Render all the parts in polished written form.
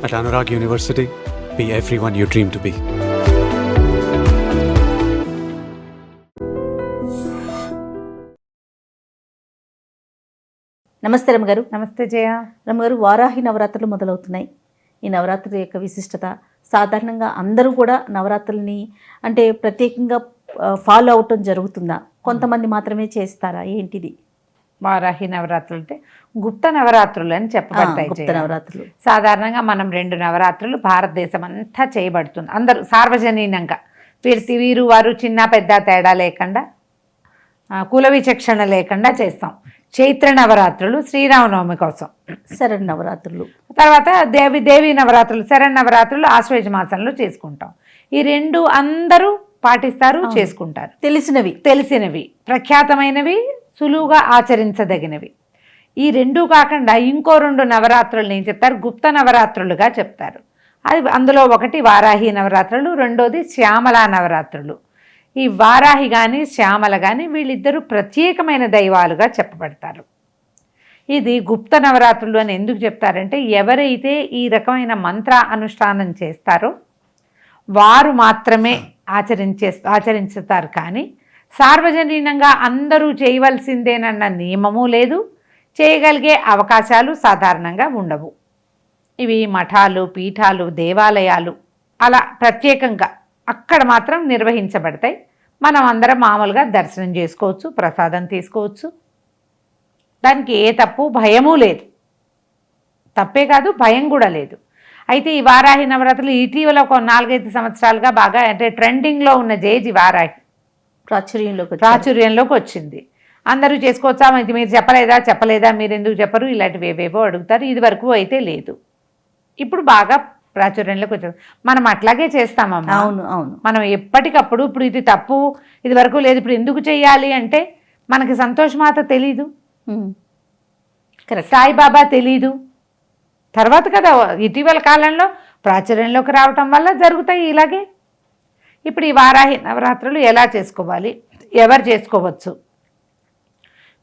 At Anurag University, be everyone you dream to be. నమస్తే రమ్మగారు. నమస్తే జయ. రమ్మగారు, వారాహి నవరాత్రులు మొదలవుతున్నాయి. ఈ నవరాత్రి యొక్క విశిష్టత, సాధారణంగా అందరూ కూడా నవరాత్రుల్ని అంటే ప్రత్యేకంగా ఫాలో అవటం జరుగుతుందా? కొంతమంది మాత్రమే చేస్తారా? ఏంటిది వారాహి నవరాత్రులు అంటే గుప్త నవరాత్రులు అని చెప్పబడతాయి. గుప్త నవరాత్రులు సాధారణంగా మనం 2 నవరాత్రులు భారతదేశం అంతా చేయబడుతుంది. అందరూ సార్వజనీనంగా వీరు వారు చిన్న పెద్ద తేడా లేకుండా కుల విచక్షణ లేకుండా చేస్తాం. చైత్ర నవరాత్రులు శ్రీరామనవమి కోసం, శరణ్ నవరాత్రులు, తర్వాత దేవి నవరాత్రులు, శరణ్ నవరాత్రులు ఆశ్వేజ మాసంలో చేసుకుంటాం. ఈ 2 అందరూ పాటిస్తారు, చేసుకుంటారు. తెలిసినవి ప్రఖ్యాతమైనవి, సులువుగా ఆచరించదగినవి. ఈ 2 కాకుండా ఇంకో 2 నవరాత్రులు ఏం చెప్తారు? గుప్త నవరాత్రులుగా చెప్తారు. అది అందులో ఒకటి వారాహి నవరాత్రులు, రెండోది శ్యామల నవరాత్రులు. ఈ వారాహి కానీ శ్యామల కానీ వీళ్ళిద్దరూ ప్రత్యేకమైన దైవాలుగా చెప్పబడతారు. ఇది గుప్త నవరాత్రులు అని ఎందుకు చెప్తారంటే, ఎవరైతే ఈ రకమైన మంత్ర అనుష్ఠానం చేస్తారో వారు మాత్రమే ఆచరించుతారు. కానీ సార్వజనీనంగా అందరూ చేయవలసిందేనన్న నియమము లేదు, చేయగలిగే అవకాశాలు సాధారణంగా ఉండవు. ఇవి మఠాలు, పీఠాలు, దేవాలయాలు అలా ప్రత్యేకంగా అక్కడ మాత్రం నిర్వహించబడతాయి. మనం అందరం మామూలుగా దర్శనం చేసుకోవచ్చు, ప్రసాదం తీసుకోవచ్చు. దానికి ఏ తప్పు భయము లేదు. తప్పే కాదు, భయం కూడా లేదు. అయితే ఈ వారాహి నవరాత్రులు ఇటీవల ఒక 4-5 సంవత్సరాలుగా బాగా అంటే ట్రెండింగ్లో ఉన్న జేజి వారాహి ప్రాచుర్యంలోకి వచ్చింది. అందరూ చేసుకోవచ్చా, ఇది మీరు చెప్పలేదా, మీరు ఎందుకు చెప్పరు, ఇలాంటివి ఏవేవో అడుగుతారు. ఇది వరకు అయితే లేదు, ఇప్పుడు బాగా ప్రాచుర్యంలోకి వచ్చారు. మనం అట్లాగే చేస్తామమ్మా. అవును అవును. మనం ఎప్పటికప్పుడు ఇప్పుడు ఇది తప్పు, ఇది వరకు లేదు, ఇప్పుడు ఎందుకు చెయ్యాలి అంటే మనకి సంతోషమాత తెలీదు, సాయిబాబా తెలీదు. తర్వాత కదా ఇటీవల కాలంలో ప్రాచుర్యంలోకి రావటం వల్ల జరుగుతాయి ఇలాగే. ఇప్పుడు ఈ వారాహి నవరాత్రులు ఎలా చేసుకోవాలి, ఎవరు చేసుకోవచ్చు?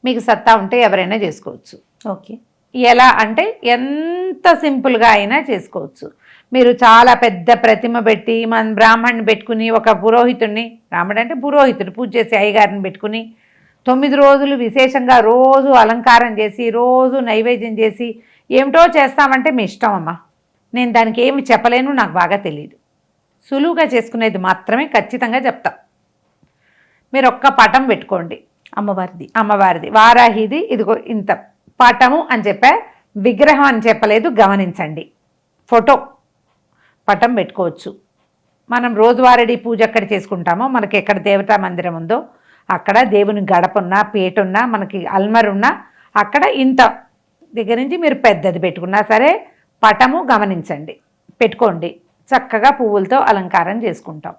మీకు సత్తా ఉంటే ఎవరైనా చేసుకోవచ్చు. ఓకే. ఎలా అంటే ఎంత సింపుల్గా అయినా చేసుకోవచ్చు. మీరు చాలా పెద్ద ప్రతిమ పెట్టి మన బ్రాహ్మణ్ని పెట్టుకుని, ఒక పురోహితుడిని, బ్రాహ్మణుడు అంటే పురోహితుడు, పూజ చేసి అయ్యగారిని పెట్టుకుని 9 రోజులు విశేషంగా రోజు అలంకారం చేసి, రోజు నైవేద్యం చేసి ఏమిటో చేస్తామంటే మీ ఇష్టం అమ్మా. నేను దానికి ఏమి చెప్పలేను, నాకు బాగా తెలియదు. సులువుగా చేసుకునేది మాత్రమే ఖచ్చితంగా చెప్తా. మీరు ఒక్క పటం పెట్టుకోండి, అమ్మవారిది వారాహిది. ఇదిగో ఇంత పటము అని చెప్పా, విగ్రహం అని చెప్పలేదు, గమనించండి. ఫోటో పటం పెట్టుకోవచ్చు. మనం రోజువారీ పూజ ఎక్కడ చేసుకుంటామో, మనకి ఎక్కడ దేవతా మందిరం ఉందో అక్కడ దేవుని గడపన్నా, పీటున్నా, మనకి అల్మరున్నా అక్కడ ఇంత దగ్గర నుంచి మీరు పెద్దది పెట్టుకున్నా సరే పటము గమనించండి, పెట్టుకోండి. చక్కగా పువ్వులతో అలంకారం చేసుకుంటాం.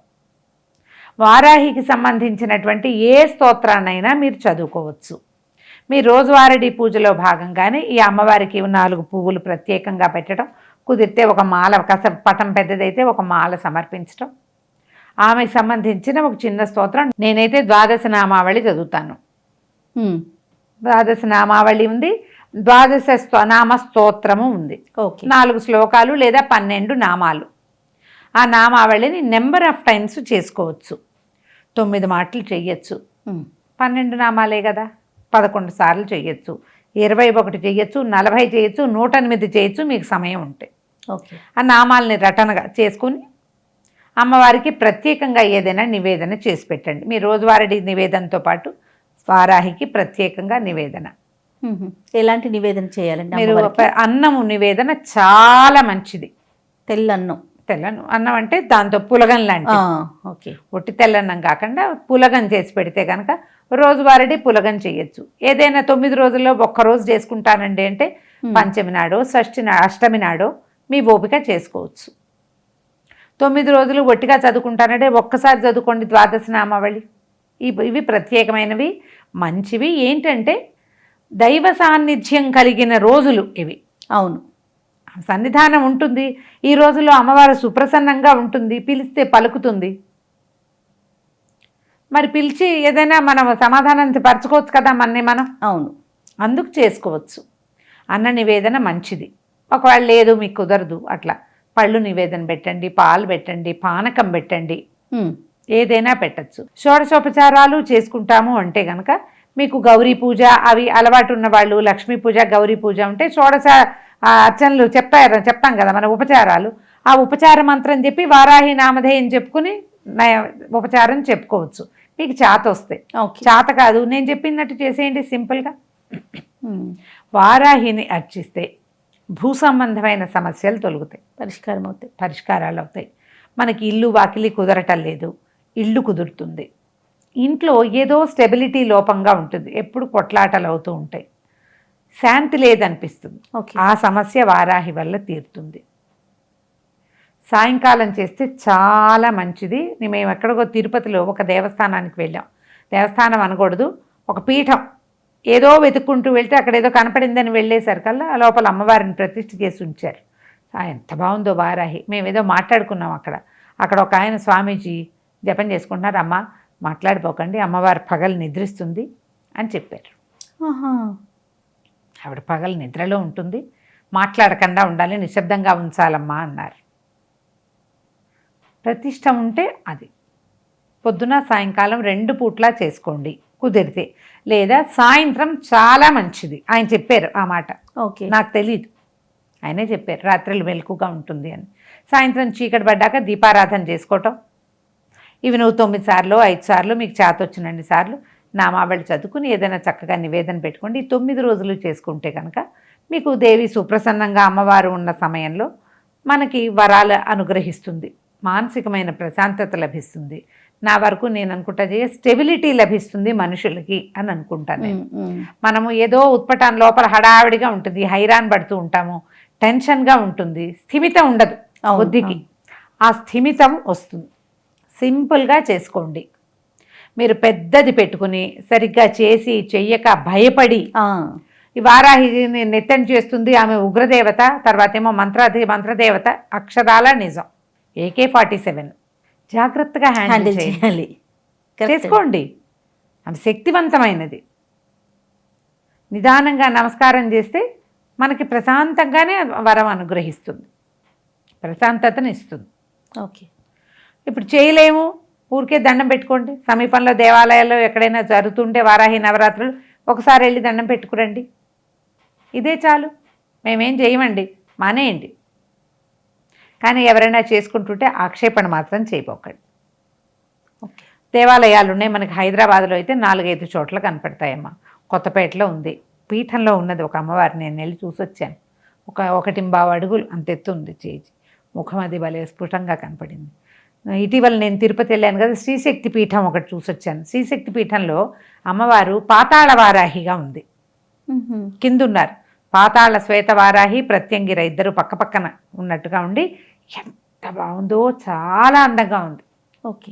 వారాహికి సంబంధించినటువంటి ఏ స్తోత్రాన్నైనా మీరు చదువుకోవచ్చు. మీ రోజువారీ పూజలో భాగంగానే ఈ అమ్మవారికి 4 పువ్వులు ప్రత్యేకంగా పెట్టడం, కుదిరితే ఒక మాల, కాస్త పటం పెద్దదైతే ఒక మాల సమర్పించడం, ఆమెకు సంబంధించిన ఒక చిన్న స్తోత్రం. నేనైతే 12 నామావళి చదువుతాను. 12 నామావళి ఉంది, 12 నామ స్తోత్రము ఉంది. 4 శ్లోకాలు లేదా 12 నామాలు. ఆ నామావళిని నెంబర్ ఆఫ్ టైమ్స్ చేసుకోవచ్చు. 9 మాటలు చెయ్యొచ్చు. 12 నామాలే కదా, 11 సార్లు చెయ్యొచ్చు, 21 చెయ్యొచ్చు, 40 చేయొచ్చు, 108 చేయొచ్చు, మీకు సమయం ఉంటే. ఆ నామాలని రటనగా చేసుకుని అమ్మవారికి ప్రత్యేకంగా ఏదైనా నివేదన చేసి పెట్టండి. మీ రోజువారీ నివేదనతో పాటు వారాహికి ప్రత్యేకంగా నివేదన. ఎలాంటి నివేదన చేయాలండి? మీరు అన్నము నివేదన చాలా మంచిది. తెల్లన్నం అన్నం అంటే దాంతో పులగం లాంటి, ఒట్టి తెల్లన్నం కాకుండా పులగం చేసి పెడితే కనుక రోజువారీ పులగం చేయొచ్చు. ఏదైనా 9 రోజుల్లో ఒక్కరోజు చేసుకుంటానండి అంటే పంచమి నాడో, షష్ఠి అష్టమి నాడో మీ ఓపిక చేసుకోవచ్చు. 9 రోజులు ఒట్టిగా చదువుకుంటానంటే ఒక్కసారి చదువుకోండి 12 నామావళి. ఇవి ప్రత్యేకమైనవి, మంచివి. ఏంటంటే దైవ సాన్నిధ్యం కలిగిన రోజులు ఇవి. అవును, సన్నిధానం ఉంటుంది. ఈ రోజుల్లో అమ్మవారు సుప్రసన్నంగా ఉంటుంది, పిలిస్తే పలుకుతుంది. మరి పిలిచి ఏదైనా మనం సమాధానం పరచుకోవచ్చు కదా మనం. అవును, అందుకు చేసుకోవచ్చు. అన్న నివేదన మంచిది. ఒకవేళ లేదు మీకు కుదరదు అట్లా పళ్ళు నివేదన పెట్టండి, పాలు పెట్టండి, పానకం పెట్టండి, ఉమ్, ఏదైనా పెట్టచ్చు. షోడశోపచారాలు చేసుకుంటాము అంటే కనుక మీకు గౌరీ పూజ అవి అలవాటు ఉన్న వాళ్ళు లక్ష్మీ పూజ గౌరీ పూజ ఉంటే షోడశ అర్చనలు చెప్తాం కదా మన ఉపచారాలు, ఆ ఉపచార మంత్రం చెప్పి వారాహి నామధేయం చెప్పుకుని ఉపచారం చెప్పుకోవచ్చు. మీకు చేత వస్తే, ఓకే. చేత కాదు నేను చెప్పినట్టు చేసేయండి సింపుల్గా. ఉమ్, వారాహిని అర్చిస్తే భూ సంబంధమైన సమస్యలు తొలగుతాయి, పరిష్కారం అవుతాయి. పరిష్కారాలు అవుతాయి. మనకి ఇల్లు వాకిలి కుదరటం లేదు, ఇల్లు కుదురుతుంది. ఇంట్లో ఏదో స్టెబిలిటీ లోపంగా ఉంటుంది, ఎప్పుడు కొట్లాటలు అవుతూ ఉంటాయి, శాంతి లేదనిపిస్తుంది, ఓకే. ఆ సమస్య వారాహి వల్ల తీరుతుంది. సాయంకాలం చేస్తే చాలా మంచిది. మేము ఎక్కడికో తిరుపతిలో ఒక దేవస్థానానికి వెళ్ళాం, దేవస్థానం అనకూడదు, ఒక పీఠం, ఏదో వెతుక్కుంటూ వెళ్తే అక్కడ ఏదో కనపడిందని వెళ్ళేసరికల్లా ఆ లోపల అమ్మవారిని ప్రతిష్ఠ చేసి ఉంచారు. ఎంత బాగుందో వారాహి. మేము ఏదో మాట్లాడుకున్నాం అక్కడ ఒక ఆయన స్వామీజీ జపం చేసుకుంటున్నారు, అమ్మ మాట్లాడిపోకండి అమ్మవారు పగలు నిద్రిస్తుంది అని చెప్పారు. ఆహా. ఆవిడ పగలు నిద్రలో ఉంటుంది, మాట్లాడకుండా ఉండాలి, నిశ్శబ్దంగా ఉంచాలమ్మా అన్నారు. ప్రతిష్ట ఉంటే అది పొద్దున సాయంకాలం 2 పూట్లా చేసుకోండి కుదిరితే, లేదా సాయంత్రం చాలా మంచిది. ఆయన చెప్పారు ఆ మాట, ఓకే. నాకు తెలీదు, ఆయనే చెప్పారు రాత్రులు మెలకుగా ఉంటుంది అని. సాయంత్రం చీకటి పడ్డాక దీపారాధన చేసుకోవటం, ఇవి నువ్వు 9 సార్లు 5 సార్లు మీకు చేత వచ్చినన్ని సార్లు నామావళి చదువుకుని ఏదైనా చక్కగా నివేదన పెట్టుకోండి. ఈ 9 రోజులు చేసుకుంటే కనుక మీకు దేవి సుప్రసన్నంగా అమ్మవారు ఉన్న సమయంలో మనకి వరాలు అనుగ్రహిస్తుంది, మానసికమైన ప్రశాంతత లభిస్తుంది. నా వరకు నేను అనుకుంటా స్టెబిలిటీ లభిస్తుంది మనుషులకి అని అనుకుంటాను నేను. మనము ఏదో ఉత్పటాన్ లోపల హడావిడిగా ఉంటుంది, హైరాన్ పడుతూ ఉంటాము, టెన్షన్గా ఉంటుంది, స్థిమితం ఉండదు బుద్ధికి. ఆ స్థిమితం వస్తుంది. సింపుల్గా చేసుకోండి. మీరు పెద్దది పెట్టుకుని సరిగ్గా చేసి చెయ్యక భయపడి ఈ వారాహిని నెత్తని చేస్తుంది ఆమె ఉగ్రదేవత, తర్వాత ఏమో మంత్రదేవత, అక్షరాల నిజం. AK-47 జాగ్రత్తగా హ్యాండిల్ చేయాలి, చేసుకోండి. ఆమె శక్తివంతమైనది. నిదానంగా నమస్కారం చేస్తే మనకి ప్రశాంతంగానే వరం అనుగ్రహిస్తుంది, ప్రశాంతతను ఇస్తుంది. ఓకే. ఇప్పుడు చేయలేము, ఊరికే దండం పెట్టుకోండి. సమీపంలో దేవాలయాల్లో ఎక్కడైనా జరుగుతుంటే వారాహి నవరాత్రులు ఒకసారి వెళ్ళి దండం పెట్టుకురండి, ఇదే చాలు. మేమేం చేయమండి, మానేయండి. కానీ ఎవరైనా చేసుకుంటుంటే ఆక్షేపణ మాత్రం చేయబోకండి. ఓకే. దేవాలయాలు ఉన్నాయి మనకి హైదరాబాద్లో అయితే 4-5 చోట్ల కనపడతాయమ్మా. కొత్తపేటలో ఉంది, పీఠంలో ఉన్నది ఒక అమ్మవారు, నేను వెళ్ళి చూసొచ్చాను. 1.25 అడుగులు అంత ఎత్తు ఉంది చేయి, ముఖం అది భలే స్ఫుటంగా కనపడింది. ఇటీవల నేను తిరుపతి వెళ్ళాను కదా, శ్రీశక్తి పీఠం ఒకటి చూసొచ్చాను. శ్రీశక్తి పీఠంలో అమ్మవారు పాతాళ వారాహిగా ఉంది, కిందున్నారు. పాతాళ శ్వేత వారాహి ప్రత్యంగిర ఇద్దరు పక్కపక్కన ఉన్నట్టుగా ఉండి ఎంత బాగుందో, చాలా అందంగా ఉంది. ఓకే.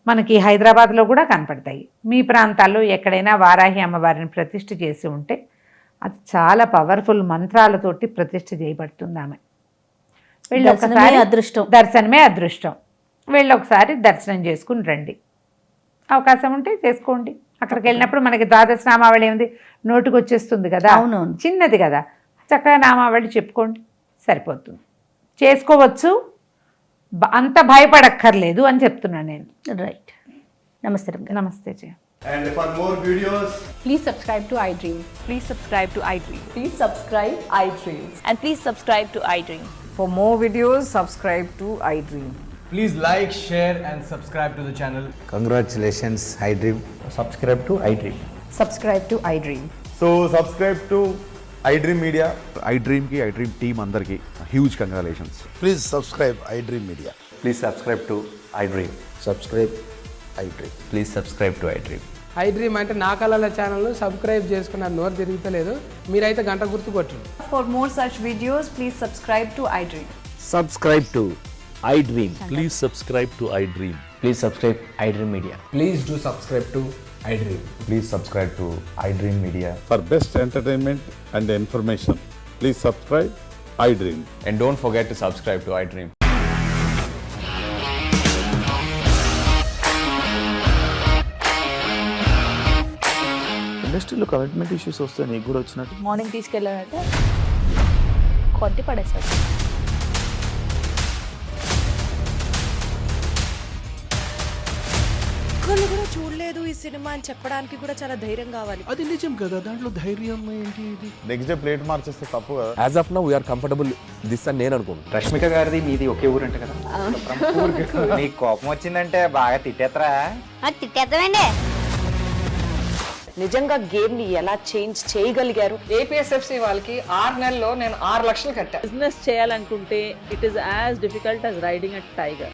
మనకి హైదరాబాద్లో కూడా కనపడతాయి. మీ ప్రాంతాల్లో ఎక్కడైనా వారాహి అమ్మవారిని ప్రతిష్ఠ చేసి ఉంటే అది చాలా పవర్ఫుల్ మంత్రాలతోటి ప్రతిష్ఠ చేయబడుతుంది. ఆమె దర్శనమే అదృష్టం, దర్శనమే అదృష్టం. ఒకసారి దర్శనం చేసుకుని రండి, అవకాశం ఉంటే చేసుకోండి. అక్కడికి వెళ్ళినప్పుడు మనకి ద్వాదశ నామావళి ఉంది, నోటికి వచ్చేస్తుంది కదా, అవునవును, చిన్నది కదా, చక్కగా నామావళి చెప్పుకోండి, సరిపోతుంది, చేసుకోవచ్చు. అంత భయపడక్కర్లేదు అని చెప్తున్నాను నేను. రైట్. నమస్తే నమస్తే జయ. And for more videos, Please subscribe to iDream. Please subscribe to iDream. Please subscribe iDream. And please subscribe to iDream. For more videos, subscribe to iDream. please like, share and subscribe to the channel. Congratulations, iDream. Subscribe to iDream. Subscribe to iDream. So subscribe to iDream Media. iDream ki iDream team andarki huge congratulations. Please subscribe iDream Media. Please subscribe to iDream. Subscribe iDream. Please subscribe to iDream. iDream అంటే నా కళల channel subscribe చేసుకున్న నోరు తిరుగుతలేదు, మీరైతే గంట గుర్తు కొట్టండి. For more such videos, please subscribe to iDream. Subscribe to iDream. Please subscribe to iDream. Please subscribe iDream Media. Please do subscribe to iDream. Please subscribe to iDream Media. For best entertainment and information, please subscribe iDream. And don't forget to subscribe to iDream. ఇండస్ట్రీలో commitment issues వస్తే నీకు కూడా వచ్చినట్టు morning తీసుకెళ్ళాలంటే కొట్టి పడేస్తాడు. చూడలేదు ఈ cinema అని చెప్పడానికి కూడా చాలా ధైర్యం కావాలి. అది నిజం కదా, దాంట్లో ధైర్యం ఏంటి? ఇది నెక్స్ట్ డే ప్లేట్ మార్చేస్తే తప్పు కదా. As of now we are comfortable this అని నేను అనుకుంటున్నాను. రష్మిక గారిది మీది ఒకే ఊరంట కదా. నీకు కోపం వచ్చిందంటే బాగా తిట్టేత్తరా? తిట్టేద్దామండి. నిజంగా గేమ్ ని ఎలా చేంజ్ చేయగలిగారు? ఏపీఎస్ఎఫ్సి వాళ్ళకి 6 నెలల్లో నేను 6 లక్షలు కట్టా. బిజినెస్ చేయాలనుకుంటే it is as difficult as riding a tiger.